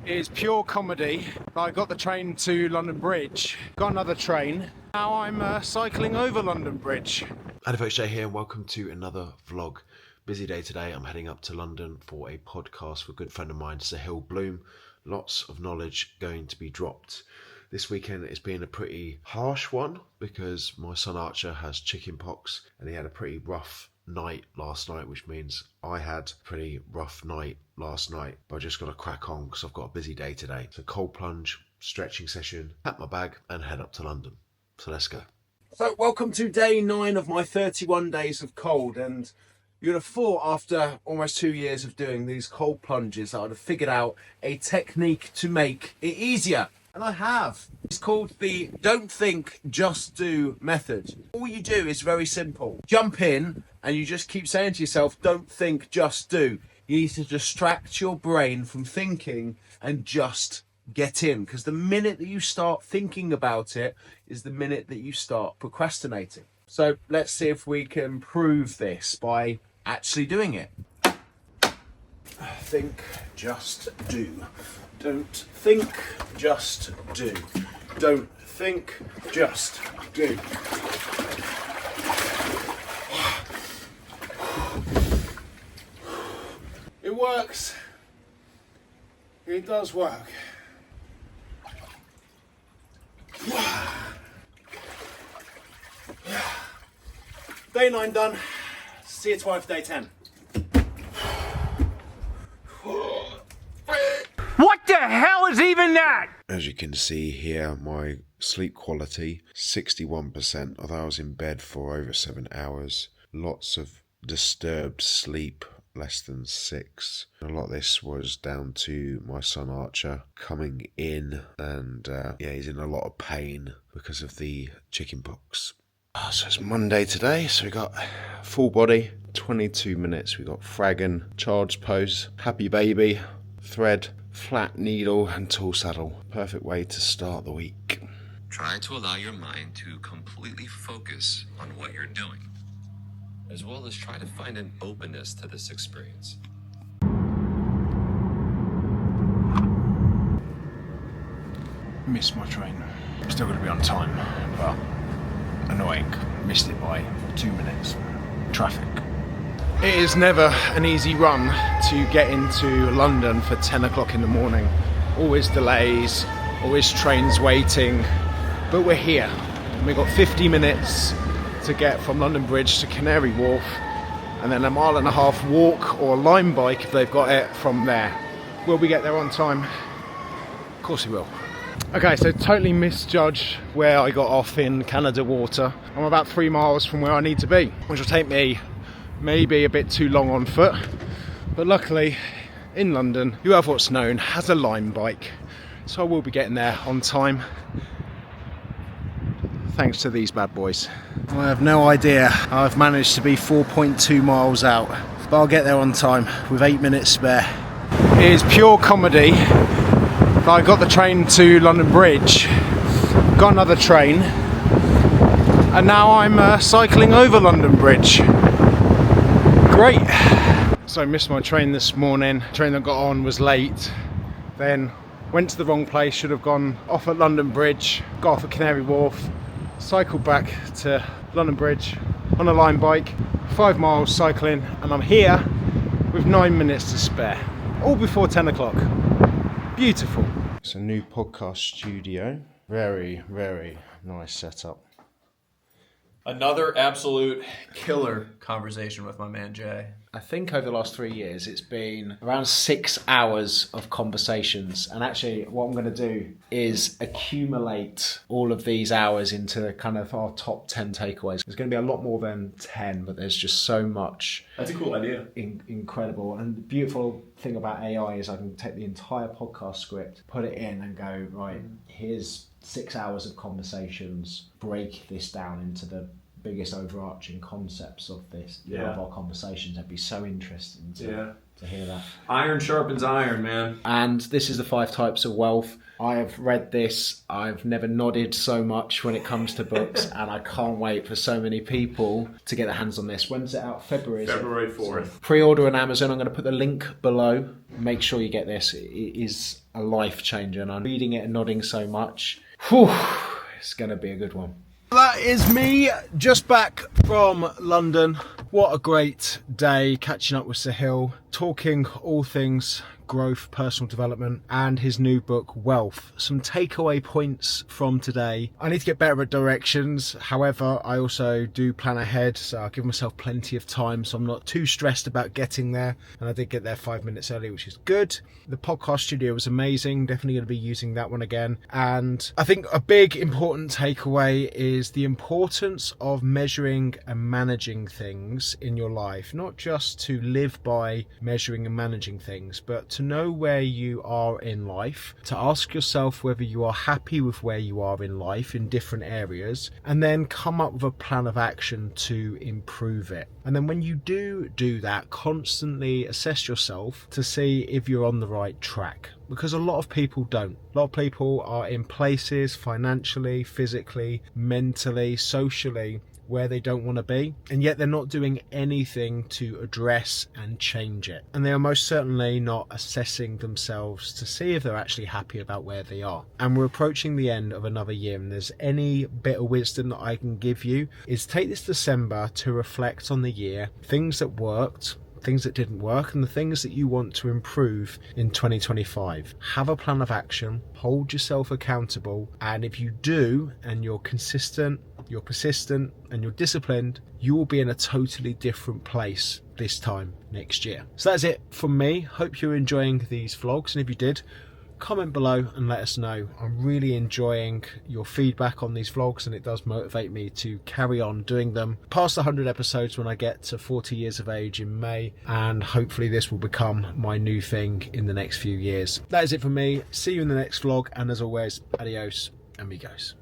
is pure comedy. I got the train to London Bridge, got another train. Now I'm cycling over London Bridge. Alderton Jay here, and welcome to another vlog. Busy day today. I'm heading up to London for a podcast with a good friend of mine, Sahil Bloom. Lots of knowledge going to be dropped. This weekend it's been a pretty harsh one because my son Archer has chicken pox and he had a pretty rough night last night, which means I had a pretty rough night last night. But I just got to crack on because I've got a busy day today. So cold plunge, stretching session, pack my bag and head up to London. So let's go. So welcome to day 9 of my 31 days of cold, and you'd have thought after almost 2 years of doing these cold plunges that I'd have figured out a technique to make it easier. And I have. It's called the don't think, just do method. All you do is very simple. Jump in and you just keep saying to yourself, don't think, just do. You need to distract your brain from thinking and just get in, because the minute that you start thinking about it is the minute that you start procrastinating. So let's see if we can prove this by actually doing it. Think, just do. Don't think, just do. Don't think, just do. It works. It does work. Day 9 done. See you tomorrow for day 10. What the hell is even that? As you can see here, my sleep quality, 61%, although I was in bed for over 7 hours. Lots of disturbed sleep, less than 6. A lot of this was down to my son Archer coming in and he's in a lot of pain because of the chicken pox. So it's Monday today, so we got full body, 22 minutes. We got Fraggin, charge pose, happy baby, thread, flat needle and tool saddle. Perfect way to start the week. Try to allow your mind to completely focus on what you're doing, as well as try to find an openness to this experience. Missed my train. Still going to be on time, but annoying. Missed it by 2 minutes. Traffic. It is never an easy run to get into London for 10 o'clock in the morning. Always delays, always trains waiting, but we're here. We've got 50 minutes to get from London Bridge to Canary Wharf, and then a 1.5 mile walk or line bike if they've got it from there. Will we get there on time? Of course we will. Okay, so totally misjudged where I got off in Canada Water. I'm about 3 miles from where I need to be, which will take me maybe a bit too long on foot. But luckily, in London, whoever what's known has a line bike, so I will be getting there on time. Thanks to these bad boys. I have no idea how I've managed to be 4.2 miles out, but I'll get there on time with 8 minutes spare. It is pure comedy. I got the train to London Bridge, got another train, and now I'm cycling over London Bridge. Great. So I missed my train this morning. The train that got on was late, then went to the wrong place, should have gone off at London Bridge, got off at Canary Wharf, cycled back to London Bridge on a line bike, 5 miles cycling, and I'm here with 9 minutes to spare, all before 10 o'clock. Beautiful. It's a new podcast studio. Very, very nice setup. Another absolute killer conversation with my man Jay. I think over the last 3 years it's been around 6 hours of conversations, and actually what I'm going to do is accumulate all of these hours into kind of our top 10 takeaways. There's going to be a lot more than 10, but there's just so much. That's a cool idea. Incredible. And the beautiful thing about AI is I can take the entire podcast script, put it in and go, right, here's 6 hours of conversations, break this down into the biggest overarching concepts of this, Yeah. of our conversations. It'd be so interesting to hear that. Iron sharpens iron, man. And this is the 5 types of wealth. I have read this. I've never nodded so much when it comes to books, and I can't wait for so many people to get their hands on this. When's it out? February, is it? February 4th. Pre-order on Amazon. I'm going to put the link below. Make sure you get this. It is a life changer, and I'm reading it and nodding so much. Whew, it's going to be a good one. That is me just back from London. What a great day catching up with Sahil, talking all things growth, personal development, and his new book, Wealth. Some takeaway points from today. I need to get better at directions. However, I also do plan ahead, so I'll give myself plenty of time, so I'm not too stressed about getting there. And I did get there 5 minutes early, which is good. The podcast studio was amazing. Definitely going to be using that one again. And I think a big important takeaway is the importance of measuring and managing things in your life, not just to live by measuring and managing things, but to know where you are in life, to ask yourself whether you are happy with where you are in life in different areas, and then come up with a plan of action to improve it. And then when you do that, constantly assess yourself to see if you're on the right track. Because a lot of people don't. A lot of people are in places financially, physically, mentally, socially, where they don't want to be, and yet they're not doing anything to address and change it. And they are most certainly not assessing themselves to see if they're actually happy about where they are. And we're approaching the end of another year, and there's any bit of wisdom that I can give you is take this December to reflect on the year, things that worked, things that didn't work, and the things that you want to improve in 2025. Have a plan of action, hold yourself accountable, and if you do, and you're consistent, you're persistent, and you're disciplined, you will be in a totally different place this time next year. So that's it from me. Hope you're enjoying these vlogs, and if you did, comment below and let us know. I'm really enjoying your feedback on these vlogs, and it does motivate me to carry on doing them past 100 episodes when I get to 40 years of age in May, and hopefully this will become my new thing in the next few years. That is it from me. See you in the next vlog, and as always, adios amigos.